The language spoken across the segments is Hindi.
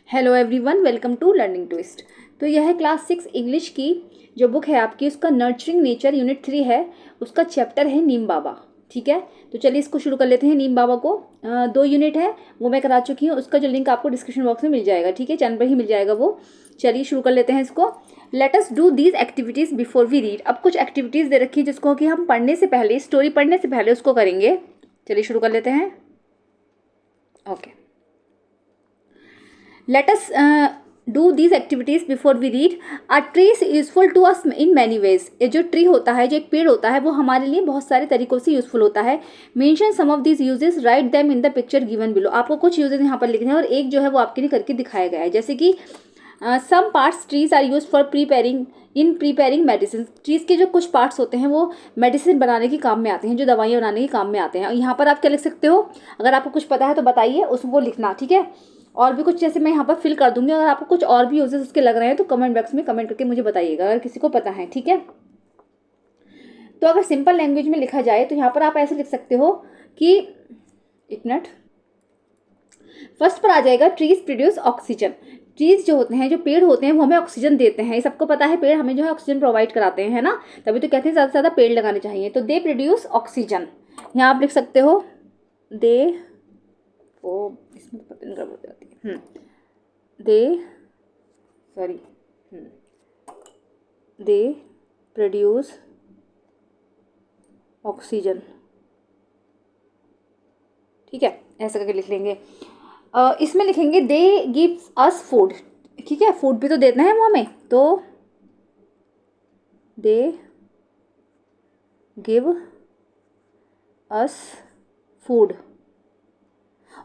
Hello everyone, welcome to learning twist. तो यह है क्लास 6 इंग्लिश की जो बुक है आपकी, उसका नर्चरिंग नेचर यूनिट 3 है। उसका चैप्टर है नीम बाबा। ठीक है, तो चलिए इसको शुरू कर लेते हैं। नीम बाबा को 2 यूनिट है, वो मैं करा चुकी हूँ। उसका जो लिंक आपको डिस्क्रिप्शन बॉक्स में मिल जाएगा। ठीक है, चैनल पर ही मिल जाएगा वो। चलिए शुरू कर लेते हैं इसको। Let us do these activities before we read. अब कुछ एक्टिविटीज़ दे रखी है जिसको कि हम पढ़ने से पहले, स्टोरी पढ़ने से पहले उसको करेंगे। चलिए शुरू कर लेते हैं। Okay, let us do these activities before we read. A tree is useful to us in many ways. ये जो ट्री होता है, जो एक पेड़ होता है, वो हमारे लिए बहुत सारे तरीकों से यूजफुल होता है। Mention some of these uses, write them in the picture given below. आपको कुछ यूजेस यहाँ पर लिखने हैं और एक जो है वो आपके लिए करके दिखाया गया है। जैसे कि some parts trees are use for preparing medicine. Trees के जो कुछ पार्ट्स होते हैं वो मेडिसिन बनाने के काम में आते हैं, जो दवाइयाँ बनाने के काम में आते हैं। यहाँ पर आप क्या लिख सकते हो, अगर आपको कुछ पता है तो बताइए, उसको लिखना। ठीक है, और भी कुछ जैसे मैं यहाँ पर फिल कर दूंगी। अगर आपको कुछ और भी यूजेस उसके लग रहे हैं तो कमेंट बॉक्स में कमेंट करके मुझे बताइएगा, अगर किसी को पता है। ठीक है, तो अगर सिंपल लैंग्वेज में लिखा जाए तो यहाँ पर आप ऐसे लिख सकते हो कि एक मिनट, फर्स्ट पर आ जाएगा ट्रीज प्रोड्यूस ऑक्सीजन। ट्रीज जो होते हैं, जो पेड़ होते हैं, वो हमें ऑक्सीजन देते हैं। ये सबको पता है, पेड़ हमें जो है ऑक्सीजन प्रोवाइड कराते हैं, है ना। तभी तो कहते हैं ज़्यादा से ज़्यादा पेड़ लगाने चाहिए। तो दे प्रोड्यूस ऑक्सीजन, यहाँ आप लिख सकते हो दे, वो इसमें पता नहीं गड़बड़ हो जाती है। They produce oxygen. ठीक है, ऐसा करके लिख लेंगे। इसमें लिखेंगे दे गिव्स अस फूड। ठीक है, फूड भी तो देना है वो हमें, तो दे गिव अस फूड।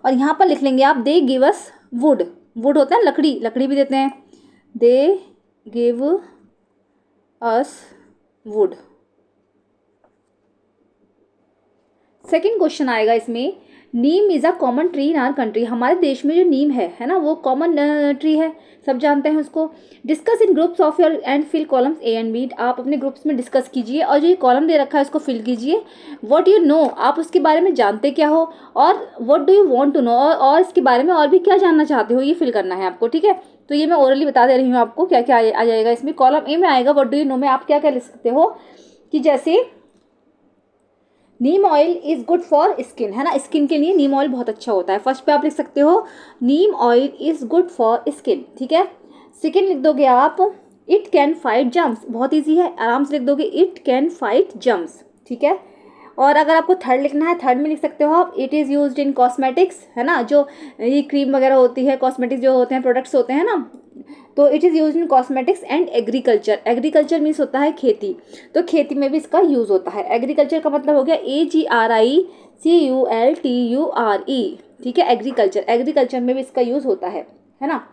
और यहाँ पर लिख लेंगे आप they give us wood. Wood होता है लकड़ी, लकड़ी भी देते हैं। They give us wood. Second question आएगा इसमें, neem is a common tree in our country. हमारे देश में जो नीम है ना, वो कॉमन ट्री है, सब जानते हैं उसको। Discuss in groups of your and fill columns A and B. आप अपने ग्रुप्स में डिस्कस कीजिए और जो ये कॉलम दे रखा है उसको फिल कीजिए। व्हाट यू नो, आप उसके बारे में जानते क्या हो, और what do you want to know, और इसके बारे में और भी क्या जानना चाहते हो, ये फिल करना है आपको। ठीक है, तो ये मैं ओरली बता दे रही हूँ आपको क्या क्या आ जाएगा इसमें। कॉलम ए में आएगा व्हाट डू यू नो में आप क्या क्या लिख सकते हो, कि जैसे neem oil is good for skin, है ना। स्किन के लिए नीम ऑयल बहुत अच्छा होता है। फर्स्ट पे आप लिख सकते हो neem oil is good for skin. ठीक है, सेकेंड लिख दोगे आप इट कैन फाइट जम्स। बहुत ईजी है, आराम से लिख दोगे इट कैन फाइट जम्स। ठीक है, और अगर आपको थर्ड लिखना है, थर्ड में लिख सकते हो आप it is used in cosmetics, है ना। जो ये क्रीम वगैरह होती है, कॉस्मेटिक्स जो होते हैं, प्रोडक्ट्स होते हैं ना, तो it is use in cosmetics and agriculture. Agriculture means होता है खेती, तो खेती में भी इसका यूज़ होता है। एग्रीकल्चर का मतलब हो गया AGRICULTURE। ठीक है, एग्रीकल्चर, एग्रीकल्चर में भी इसका यूज़ होता है ना।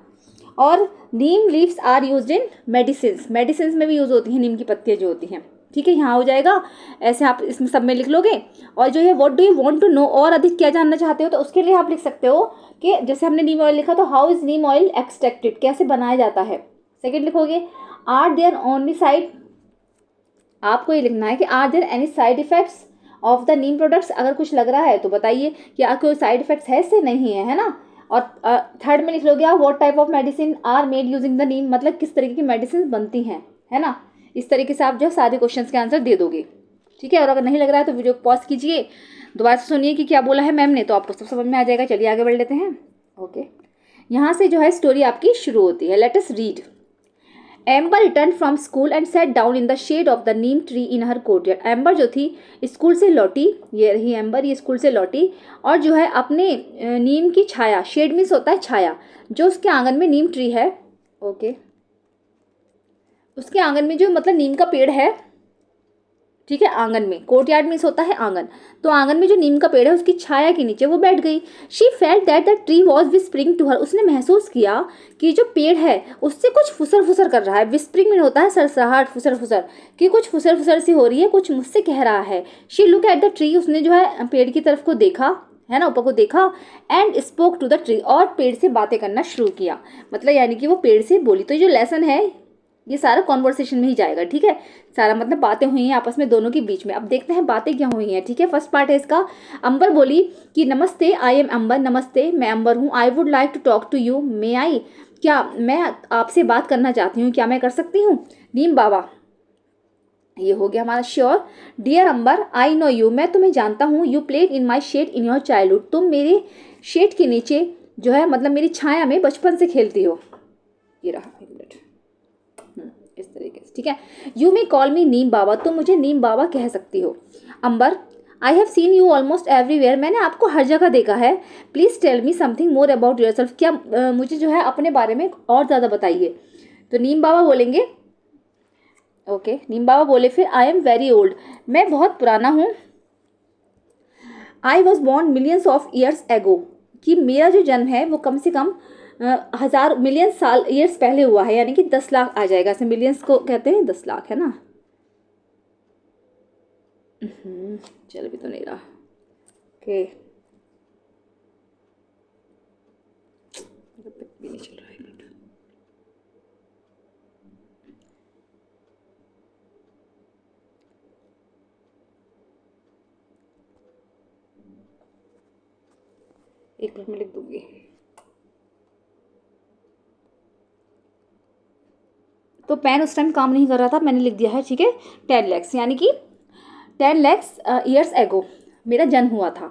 और neem leaves are used in medicine, medicine में भी यूज़ होती हैं नीम की पत्तियाँ जो होती हैं। ठीक है, यहाँ हो जाएगा, ऐसे आप इसमें सब में लिख लोगे। और जो है what do you want to know, और अधिक क्या जानना चाहते हो, तो उसके लिए आप लिख सकते हो कि जैसे हमने नीम ऑयल लिखा तो how is Neem oil extracted, कैसे बनाया जाता है। सेकेंड लिखोगे आर देयर ओनली साइड, आपको ये लिखना है कि are there any side effects of the neem products. अगर कुछ लग रहा है तो बताइए कि कोई साइड इफेक्ट्स है से नहीं है, है ना। और थर्ड में लिख लोगे आप what type of medicine are made using the neem, मतलब किस तरीके की मेडिसिन बनती हैं, है ना। इस तरीके से आप जो सारे क्वेश्चन के आंसर दे दोगे। ठीक है, और अगर नहीं लग रहा है तो वीडियो को पॉज कीजिए, दोबारा से सुनिए कि क्या बोला है मैम ने, तो आपको सब समझ में आ जाएगा। चलिए आगे बढ़ लेते हैं। ओके, यहाँ से जो है स्टोरी आपकी शुरू होती है। Let us read. Amber return from school and set down in the shade of the neem tree in her courtyard. Amber जो थी स्कूल से लौटी, ये रही एम्बर, ये स्कूल से लौटी और जो है अपने नीम की छाया, शेड मीन्स होता है छाया, जो उसके आंगन में नीम ट्री है, ओके, उसके आंगन में जो मतलब नीम का पेड़ है। ठीक है, आंगन में, कोर्टयार्ड मीन्स होता है आंगन, तो आंगन में जो नीम का पेड़ है उसकी छाया के नीचे वो बैठ गई। She felt that the tree was whispering to her. उसने महसूस किया कि जो पेड़ है उससे कुछ फुसर फुसर कर रहा है। विस्परिंग में होता है सरसराहट, फुसर फुसर, कि कुछ फुसर फुसर सी हो रही है, कुछ मुझसे कह रहा है। She look at the tree, उसने जो है पेड़ की तरफ को देखा, है ना, ऊपर को देखा। And spoke to the tree, और पेड़ से बातें करना शुरू किया, मतलब यानी कि वो पेड़ से बोली। तो जो लेसन है ये सारा कॉन्वर्सेशन में ही जाएगा, ठीक है। सारा मतलब बातें हुई हैं आपस में दोनों के बीच में। अब देखते हैं बातें क्या हुई हैं, ठीक है। फर्स्ट पार्ट है इसका। अंबर बोली कि नमस्ते, आई एम अंबर, नमस्ते मैं अंबर हूँ। I would like to talk to you, may I, क्या मैं आपसे बात करना चाहती हूँ, क्या मैं कर सकती हूँ। नीम बाबा, ये हो गया हमारा sure. Dear Amber, I know you, मैं तुम्हें जानता हूँ। You played in my shade in your childhood, तुम मेरे शेड के नीचे जो है मतलब मेरी छाया में बचपन से खेलती हो। ये रहा, एक मिनट, इस तरीके से, ठीक है। यू मे कॉल मी नीम बाबा, तुम मुझे नीम बाबा कह सकती हो। Ambar, I have seen you almost everywhere, मैंने आपको हर जगह देखा है। Please tell me something more about yourself, क्या मुझे जो है अपने बारे में और ज़्यादा बताइए। तो नीम बाबा बोलेंगे, ओके, नीम बाबा बोले फिर, आई एम वेरी ओल्ड, मैं बहुत पुराना हूँ। आई was born millions of years ago, कि मेरा जो जन्म है वो कम से कम हजार मिलियन साल ईयर्स पहले हुआ है, यानी कि 10 लाख आ जाएगा। ऐसे मिलियंस को कहते हैं 10 लाख, है ना। चल भी तो नहीं रहा, ओके, भी नहीं चल रहा है। एक मिनट में लिख दूंगी। तो पेन उस टाइम काम नहीं कर रहा था, मैंने लिख दिया है, ठीक है। 10 lakhs, यानी कि 10 lakhs ईयर्स एगो मेरा जन्म हुआ था।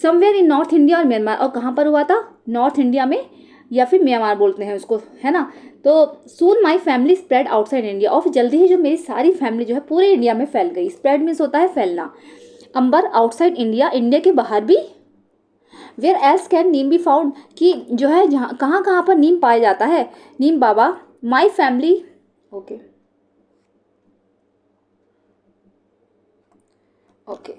समवेयर इन नॉर्थ इंडिया और म्यांमार, और कहाँ पर हुआ था, नॉर्थ इंडिया में, या फिर म्यांमार बोलते हैं उसको, है ना। तो soon my family spread outside India, और जल्दी ही जो मेरी सारी फैमिली जो है पूरे इंडिया में फैल गई। स्प्रेड मीन्स होता है फैलना। अंबर, आउटसाइड इंडिया, इंडिया के बाहर भी। Where else can neem be found, कि जो है जहाँ कहाँ कहाँ पर नीम पाया जाता है। नीम बाबा, माई फैमिली, ओके ओके।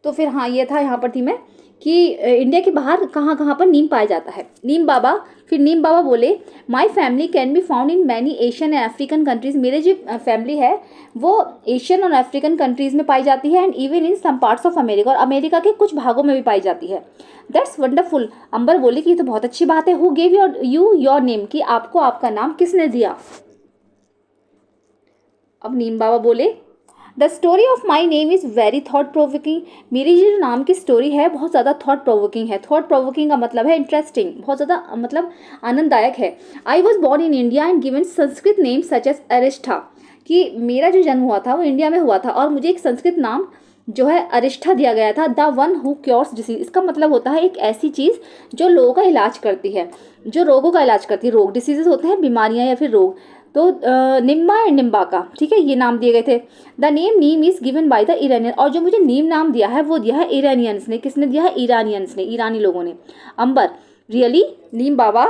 तो फिर हाँ, ये था, यहाँ पर थी मैं कि इंडिया के बाहर कहाँ कहाँ पर नीम पाया जाता है। नीम बाबा, फिर नीम बाबा बोले, my family can be found in many Asian and African countries, मेरे जो फैमिली है वो एशियन और अफ्रीकन कंट्रीज में पाई जाती है, and even in some parts of America, और अमेरिका के कुछ भागों में भी पाई जाती है। दैट्स वंडरफुल, अंबर बोली कि ये तो बहुत अच्छी बात है। Who gave you your name, कि आपको आपका नाम किसने दिया। अब नीम बाबा बोले, the story of my name is very thought provoking, मेरी जो नाम की स्टोरी है बहुत ज़्यादा थॉट प्रोवोकिंग है। थॉट प्रोवोकिंग का मतलब है इंटरेस्टिंग, बहुत ज़्यादा मतलब आनंददायक है। I was born in India and given Sanskrit name such as Arishtha, कि मेरा जो जन्म हुआ था वो इंडिया में हुआ था, और मुझे एक संस्कृत नाम जो है अरिष्ठा दिया गया था। The one who cures disease, इसका मतलब होता है एक ऐसी चीज़ जो लोगों का इलाज करती है, जो रोगों का इलाज करती है। रोग, डिसीजेज होते हैं बीमारियां या फिर रोग। तो निम्बा एंड निम्बा का, ठीक है, ये नाम दिए गए थे। The name Neem is given by the Iranian, और जो मुझे नीम नाम दिया है वो दिया है ईरानियंस ने। किसने दिया है, ईरानियंस ने, ईरानी लोगों ने। अंबर, रियली नीम बाबा,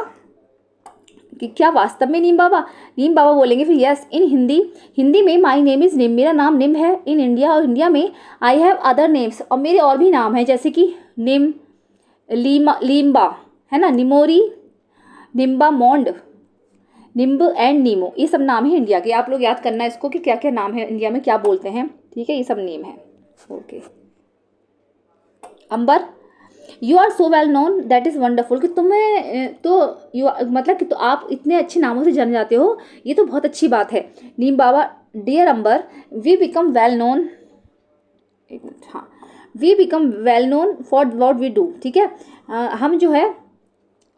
कि क्या वास्तव में नीम बाबा। नीम बाबा बोलेंगे फिर, यस इन हिंदी, हिंदी में माई नेम इज निम, मेरा नाम निम है। इन इंडिया, और इंडिया में आई हैव अदर नेम्स, और मेरे और भी नाम हैं, जैसे कि निम, लीमा, लीम्बा, है ना, निमोरी, निम्बा मोंड, निम्ब एंड नीमो, ये सब नाम है इंडिया के। आप लोग याद करना इसको कि क्या क्या नाम है इंडिया में, क्या बोलते हैं, ठीक है, ये सब नेम है, okay. Amber, you are so well known, that is wonderful, कि तुम्हें तो यू मतलब कि तो आप इतने अच्छे नामों से जाने जाते हो, ये तो बहुत अच्छी बात है। Neem Baba, dear Ambar, we become well known, एक मिनट, हाँ, we become well known for what we do, ठीक है। हम जो है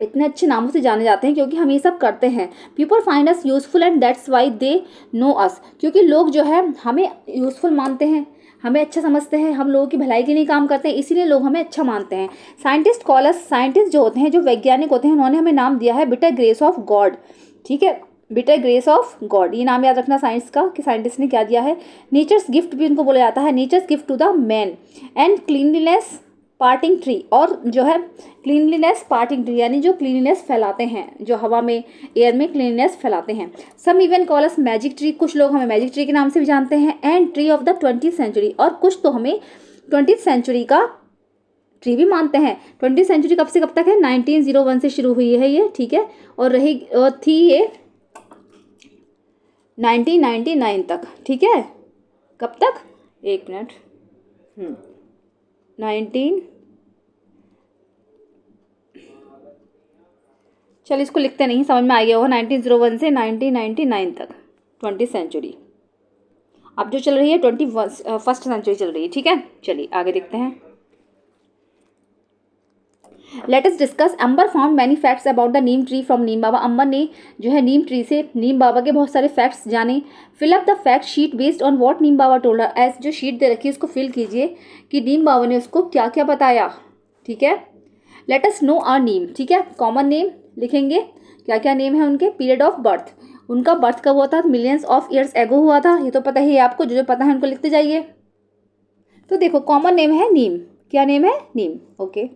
इतने अच्छे नामों से जाने जाते हैं क्योंकि हम ये सब करते हैं। People find us useful and that's why they know us, क्योंकि लोग जो है हमें यूजफुल मानते हैं, हमें अच्छा समझते हैं, हम लोगों की भलाई के लिए काम करते हैं, इसीलिए लोग हमें अच्छा मानते हैं। साइंटिस्ट कॉल अस, साइंटिस्ट जो होते हैं, जो वैज्ञानिक होते हैं, उन्होंने हमें नाम दिया है बिटर ग्रेस ऑफ गॉड, ठीक है, बिटर ग्रेस ऑफ गॉड, ये नाम याद रखना साइंस का कि साइंटिस्ट ने क्या दिया है। नेचर्स गिफ्ट भी उनको बोला जाता है, nature's gift to the man, and cleanliness parting tree, और जो है क्लीनलीनेस पार्टिंग ट्री, यानी जो क्लीनलीनेस फैलाते हैं, जो हवा में, एयर में क्लीनलीनेस फैलाते हैं। Some even call us magic tree, कुछ लोग हमें मैजिक ट्री के नाम से भी जानते हैं। And tree of the 20th century, और कुछ तो हमें 20th सेंचुरी का ट्री भी मानते हैं। 20th सेंचुरी कब से कब तक है, 1901 से शुरू हुई है ये, ठीक है, और रही थी ये 1999 तक, ठीक है। कब तक, एक मिनट, 19 चल इसको लिखते नहीं, समझ में आ गया होगा। 1901 से 1999 तक, 20th सेंचुरी। अब जो चल रही है 21st सेंचुरी चल रही है, ठीक है। चलिए आगे देखते हैं। Let us discuss. Ambar found many facts about the neem tree from Neem Baba. Ambar ने जो है नीम ट्री से नीम बाबा के बहुत सारे फैक्ट्स जाने। Fill up the fact sheet based on what neem Baba told her. As जो शीट दे रखी है उसको फिल कीजिए कि नीम बाबा ने उसको क्या क्या बताया, ठीक है। Let us know our name, ठीक है। कॉमन नेम लिखेंगे, क्या क्या नेम है उनके। पीरियड ऑफ बर्थ, उनका बर्थ कब हुआ था, मिलियंस ऑफ ईयर्स एगो हुआ था, ये तो पता ही है आपको। जो जो पता है उनको लिखते जाइए। तो देखो कॉमन नेम है नीम, क्या नेम है, नीम, ओके।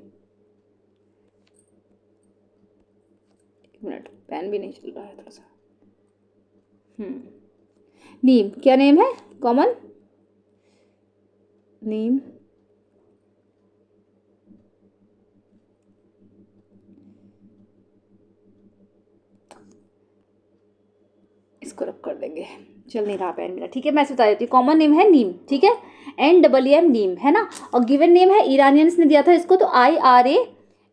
मिनट, पेन भी नहीं चल रहा है थोड़ा सा। नीम क्या नेम है, कॉमन नीम। इसको रख कर देंगे, चल नहीं रहा पेन मेरा, ठीक है। मैं बता देती हूँ, कॉमन नेम है नीम, ठीक है। NEEM नीम है ना। और गिवन नेम है, ईरानियंस ने दिया था इसको, तो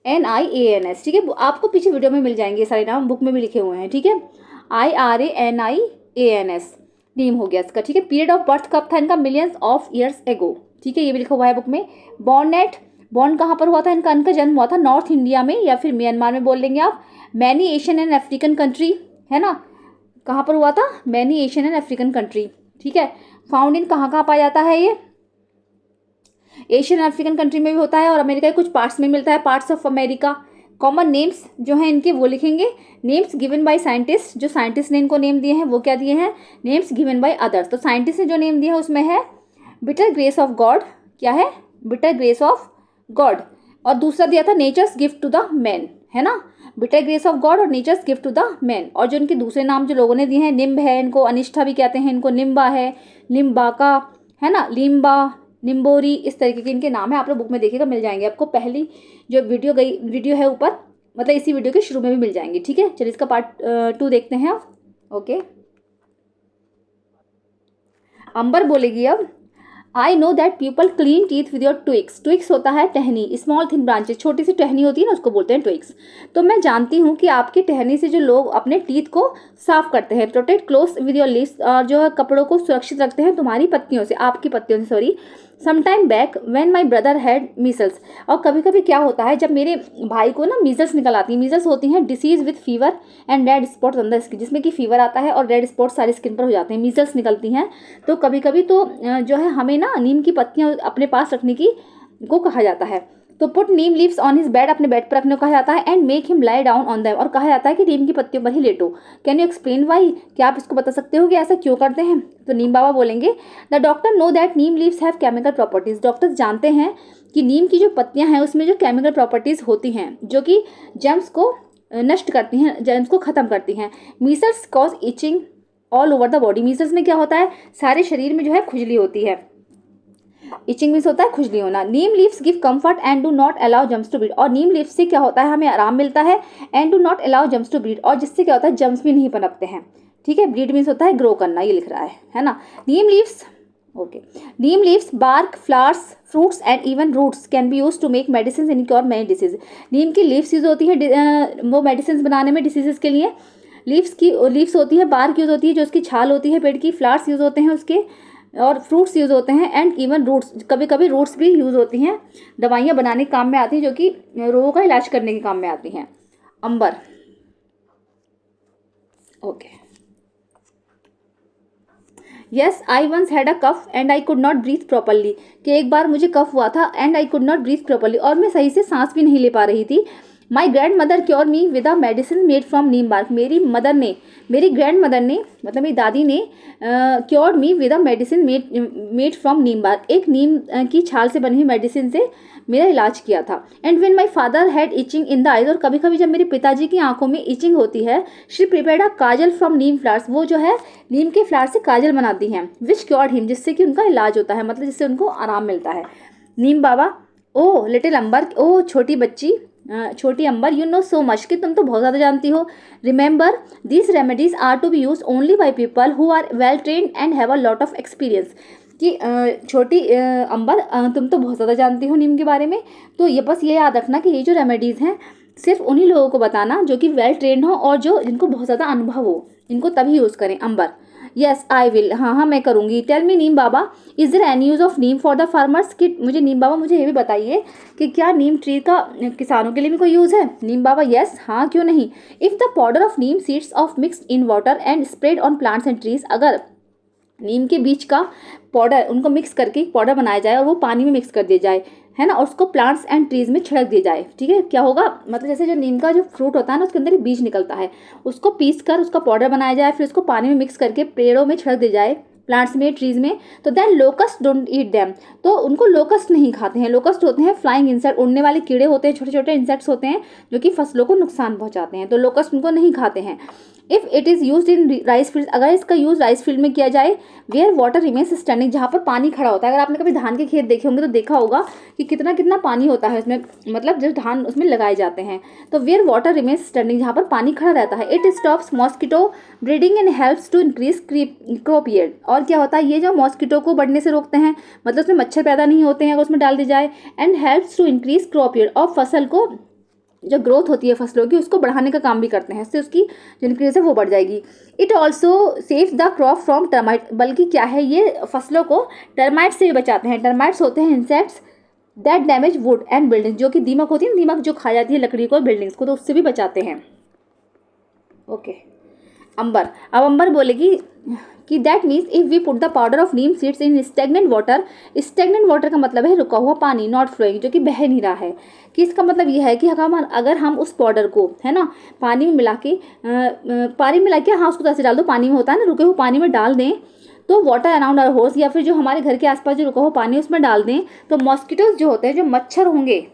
IRANIANS, ठीक है। आपको पीछे वीडियो में मिल जाएंगे सारे नाम, बुक में भी लिखे हुए हैं, ठीक है। IRANIANS नीम हो गया इसका, ठीक है। पीरियड ऑफ बर्थ कब था इनका, मिलियंस ऑफ ईयर्स एगो, ठीक है। ये भी लिखा हुआ है बुक में। बॉर्न कहाँ पर हुआ था इनका, इनका जन्म हुआ था नॉर्थ इंडिया में या फिर म्यांमार में बोल लेंगे आप। Many Asian and African country है ना, कहाँ पर हुआ था, many Asian and African country, ठीक है। फाउंड इन कहाँ पाया जाता है ये, एशियन अफ्रीकन कंट्री में भी होता है और अमेरिका के कुछ पार्ट्स में मिलता है, parts of America. Common names जो हैं इनके वो लिखेंगे। नेम्स गिवन बाय साइंटिस्ट, जो साइंटिस्ट ने इनको नेम दिए हैं वो क्या दिए हैं, नेम्स गिवन बाय अदर्स। तो साइंटिस्ट ने जो नेम दिया है उसमें है बिटर ग्रेस ऑफ गॉड, क्या है, बिटर ग्रेस ऑफ गॉड। और दूसरा दिया था nature's gift to the man, है ना, बिटर ग्रेस ऑफ गॉड और nature's gift to the man. और जो इनके दूसरे नाम जो लोगों ने दिए हैं, निम्ब है, इनको अनिष्ठा भी कहते हैं, इनको निम्बा है, निम्बाका है ना, लिम्बा, निम्बोरी, इस तरीके के इनके नाम है। आप लोग बुक में देखिएगा, मिल जाएंगे आपको। पहली जो वीडियो है ऊपर, मतलब इसी वीडियो के शुरू में भी मिल जाएंगे, ठीक है। चलिए इसका पार्ट 2 देखते हैं आप, ओके। अंबर बोलेगी अब, I know that people clean teeth with your twigs. Twigs होता है टहनी, स्मॉल थिन ब्रांचेस, छोटी सी टहनी होती है ना, उसको बोलते हैं ट्विक्स। तो मैं जानती हूँ कि आपकी टहनी से जो लोग अपने टीथ को साफ करते हैं। Protect cloth with your leaves, और जो है कपड़ों को सुरक्षित रखते हैं तुम्हारी पत्तियों से, आपकी पत्तियों से, sorry. Sometime back when my brother had measles. और कभी कभी क्या होता है, जब मेरे भाई को ना मीजल्स निकल आती है। मीजल्स होती हैं disease with fever and red spots on the skin, जिसमें कि फीवर आता है और रेड स्पॉट्स सारी स्किन पर हो जाते हैं, मीजल्स निकलती हैं। तो कभी कभी तो जो है हमें ना नीम की पत्तियां अपने पास रखने की को कहा जाता है। तो put Neem leaves on his bed, अपने बेड पर रखने को कहा जाता है। And make him lie down on them, और कहा जाता है कि नीम की पत्तियों पर ही लेटो। कैन यू एक्सप्लेन वाई, क्या आप इसको बता सकते हो कि ऐसा क्यों करते हैं। तो नीम बाबा बोलेंगे, the doctor know that Neem leaves have chemical properties. Doctors जानते हैं कि नीम की जो पत्तियां हैं उसमें जो केमिकल प्रॉपर्टीज होती हैं जो कि जर्म्स को नष्ट करती हैं, जर्म्स को खत्म करती हैं। Measles cause itching all over the body. Measles में क्या होता है, सारे शरीर में जो है खुजली होती है। इचिंग मीन्स होता है खुजली होना। Neem leaves give comfort and do not allow germs to breed. और नीम लीव्स से क्या होता है, हमें आराम मिलता है। And do not allow germs to breed, और जिससे क्या होता है, जम्स भी नहीं पनपते हैं, ठीक है। ब्रीड मीन्स होता है ग्रो करना, ये लिख रहा है ना। Neem leaves, okay. Neem leaves, bark, flowers, fruits and even roots can be use to make medicine in cure many disease. Neem की लीव्स यूज होती है वो मेडिसिन बनाने में, डिसीजेस के लिए। लीव्स होती है, बार्क यूज होती है जो उसकी छाल होती है पेड़ की, फ्लावर्स यूज होते हैं उसके, और फ्रूट्स यूज़ होते हैं। एंड इवन रूट्स, कभी कभी रूट्स भी यूज़ होती हैं, दवाइयाँ बनाने के काम में आती हैं, जो कि रोगों का इलाज करने के काम में आती हैं। Ambar, okay. Yes I once had a cough and I could not breathe properly, कि एक बार मुझे कफ हुआ था and I could not breathe properly, और मैं सही से सांस भी नहीं ले पा रही थी। My grand mother cure me with a medicine made from neem bark. मेरी ग्रैंड मदर ने, मतलब मेरी दादी ने cure me with a medicine made from neem bark, एक नीम की छाल से बनी हुई मेडिसिन से मेरा इलाज किया था। And when my father had itching in the eyes, और कभी कभी जब मेरे पिताजी की आंखों में इचिंग होती है, she prepared a Kajal from Neem flowers, वो जो है नीम के फ्लावर से काजल बनाती हैं, विच क्योर्ड हिम, जिससे कि उनका इलाज होता है, मतलब जिससे उनको आराम मिलता है। नीम बाबा, ओ लिटिल अंबर, ओ छोटी बच्ची, छोटी Amber, you know so much, कि तुम तो बहुत ज़्यादा जानती हो। Remember these remedies are to be use only by people who are well trained and have a lot of experience. कि छोटी अंबर, तुम तो बहुत ज़्यादा जानती हो नीम के बारे में, तो ये बस ये याद रखना कि ये जो रेमेडीज़ हैं सिर्फ उन्हीं लोगों को बताना जो कि वेल ट्रेंड हो और जो जिनको बहुत ज़्यादा अनुभव हो, इनको तभी यूज़ करें। अंबर, यस आई विल, हाँ हाँ मैं करूँगी। Tell me Neem Baba, is there any use of neem for the farmers, कि मुझे नीम बाबा मुझे ये भी बताइए कि क्या नीम ट्री का किसानों के लिए भी कोई यूज़ है। नीम बाबा, यस हाँ क्यों नहीं। If the powder of neem seeds of mixed in water and spread on plants and trees, अगर नीम के बीज का पाउडर उनको मिक्स करके पाउडर बनाया जाए और वो पानी में मिक्स कर दिया जाए, है ना, और उसको प्लांट्स एंड ट्रीज में छिड़क दिया जाए, ठीक है, क्या होगा, मतलब जैसे जो नीम का जो फ्रूट होता है ना उसके अंदर बीज निकलता है, उसको पीस कर उसका पाउडर बनाया जाए, फिर उसको पानी में मिक्स करके पेड़ों में छिड़क दिया जाए, प्लांट्स में, ट्रीज में, तो then locust don't eat them, तो उनको लोकस्ट नहीं खाते हैं। लोकस्ट होते हैं फ्लाइंग इंसेक्ट, उड़ने वाले कीड़े होते हैं, छोटे छोटे इंसेक्ट्स होते हैं जो कि फसलों को नुकसान पहुंचाते हैं, तो लोकस्ट उनको नहीं खाते हैं। If it is use in rice field, अगर इसका यूज़ राइस फील्ड में किया जाए, वेयर वाटर रिमेन्स स्टैंडिंग, जहाँ पर पानी खड़ा होता है, अगर आपने कभी धान के खेत देखे होंगे तो देखा होगा कि कितना कितना पानी होता है उसमें, मतलब जो धान उसमें लगाए जाते हैं, तो वेयर वाटर रिमेन्स स्टैंडिंग, जहाँ पर पानी खड़ा रहता है, it stops mosquito breeding and helps to increase crop yield, और क्या होता है, ये जो मॉस्किटो को बढ़ने से रोकते हैं, मतलब उसमें मच्छर पैदा नहीं होते हैं अगर उसमें डाल दी जाए, and helps to increase crop yield, और फसल को जो ग्रोथ होती है फसलों की उसको बढ़ाने का काम भी करते हैं, इससे उसकी जो इंक्रीज है वो बढ़ जाएगी। It also saves the crop from termite, बल्कि क्या है ये फसलों को टर्माइट से भी बचाते हैं। टर्माइट्स होते हैं insects that damage would and building, जो कि दीमक होती है, दीमक जो खा जाती है लकड़ी को, बिल्डिंग्स को, तो उससे भी बचाते हैं। ओके अंबर, अब अंबर बोलेगी कि that means if we put the powder of neem seeds in stagnant water, stagnant water का मतलब है रुका हुआ पानी, नॉट फ्लोइंग, जो कि बह नहीं रहा है, कि इसका मतलब यह है कि अगर हम उस पाउडर को, है ना, पानी में मिला के हाँ उसको ऐसे डाल दो, पानी में होता है ना, रुके हुए पानी में डाल दें, तो वाटर अराउंड आवर हाउस, या फिर जो हमारे घर के आसपास जो रुका हुआ पानी उसमें डाल दें, तो मॉस्किटोज जो होते हैं, जो मच्छर होंगे,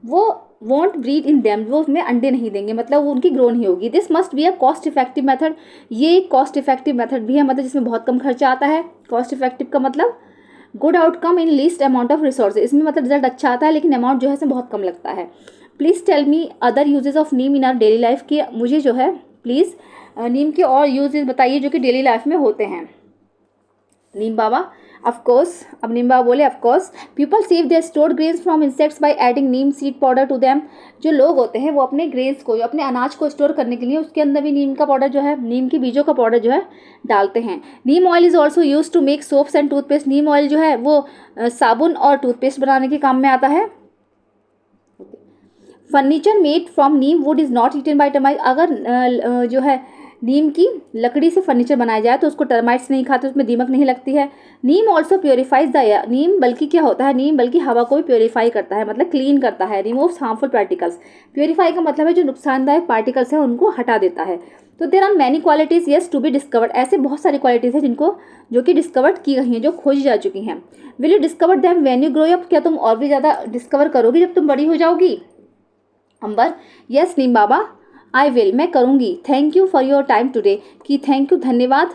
वो वॉन्ट ब्रीड इन देम, वो उसमें अंडे नहीं देंगे, मतलब वो उनकी ग्रो नहीं होगी। This must be a cost effective method, ये एक कॉस्ट इफेक्टिव मेथड भी है, मतलब जिसमें बहुत कम खर्चा आता है। कॉस्ट इफेक्टिव का मतलब good outcome in least amount of resources, इसमें मतलब रिजल्ट अच्छा आता है लेकिन अमाउंट जो है इसमें बहुत कम लगता है। Please tell me other usages of neem in our daily life, की मुझे जो है प्लीज़ नीम के और यूजेज बताइए जो कि डेली लाइफ में होते हैं। नीम बाबा, ऑफ कोर्स, अब नीम बाबा बोले of course, people save their stored grains from insects by adding neem seed powder to them, जो लोग होते हैं वो अपने ग्रेन्स को, अपने अनाज को स्टोर करने के लिए उसके अंदर भी नीम का पाउडर जो है, नीम के बीजों का पाउडर जो है डालते हैं। Neem oil is also use to make soaps and toothpaste, neem oil जो है वो साबुन और टूथपेस्ट बनाने के काम में आता है। Furniture made from neem wood is not eaten by termite, अगर जो है नीम की लकड़ी से फर्नीचर बनाया जाए तो उसको टर्माइट्स नहीं खाते, उसमें दीमक नहीं लगती है। नीम ऑल्सो प्योरीफाइज द एयर, नीम बल्कि क्या होता है, नीम बल्कि हवा को भी प्योरीफाई करता है, मतलब क्लीन करता है। रिमूव्स हार्मफुल पार्टिकल्स, प्योरीफाई का मतलब है जो नुकसानदायक पार्टिकल्स हैं उनको हटा देता है। तो there are many qualities yes to be discovered, ऐसे बहुत सारी क्वालिटीज़ हैं जिनको जो कि डिस्कवर्ड की गई हैं, जो खोजी जा चुकी हैं। Will you discover them when you grow up, क्या तुम और भी ज़्यादा डिस्कवर करोगी जब तुम बड़ी हो जाओगी। अंबर, yes Neem Baba I will, मैं करूँगी। Thank you for your time today, कि थैंक यू, धन्यवाद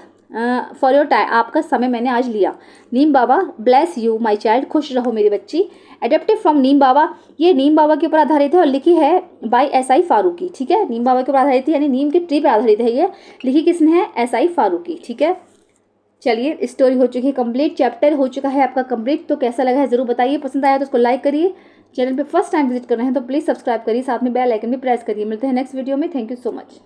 फॉर योर टाइम, आपका समय मैंने आज लिया। नीम बाबा, ब्लेस यू माई चाइल्ड, खुश रहो मेरी बच्ची। एडेप्टेड फ्रॉम नीम बाबा, ये नीम बाबा के ऊपर आधारित है और लिखी है बाय SI फारूकी, ठीक है, नीम बाबा के ऊपर आधारित है, यानी नीम के ट्री पर आधारित है, ये लिखी किसने है, SI फारूकी, ठीक है। चलिए स्टोरी हो चुकी है कंप्लीट, चैप्टर हो चुका है आपका कंप्लीट, तो कैसा लगा है ज़रूर बताइए, पसंद आया तो उसको लाइक करिए, चैनल पे फर्स्ट टाइम विजिट कर रहे हैं तो प्लीज़ सब्सक्राइब करिए, साथ में बेल आइकन भी प्रेस करिए। मिलते हैं नेक्स्ट वीडियो में, थैंक यू सो मच।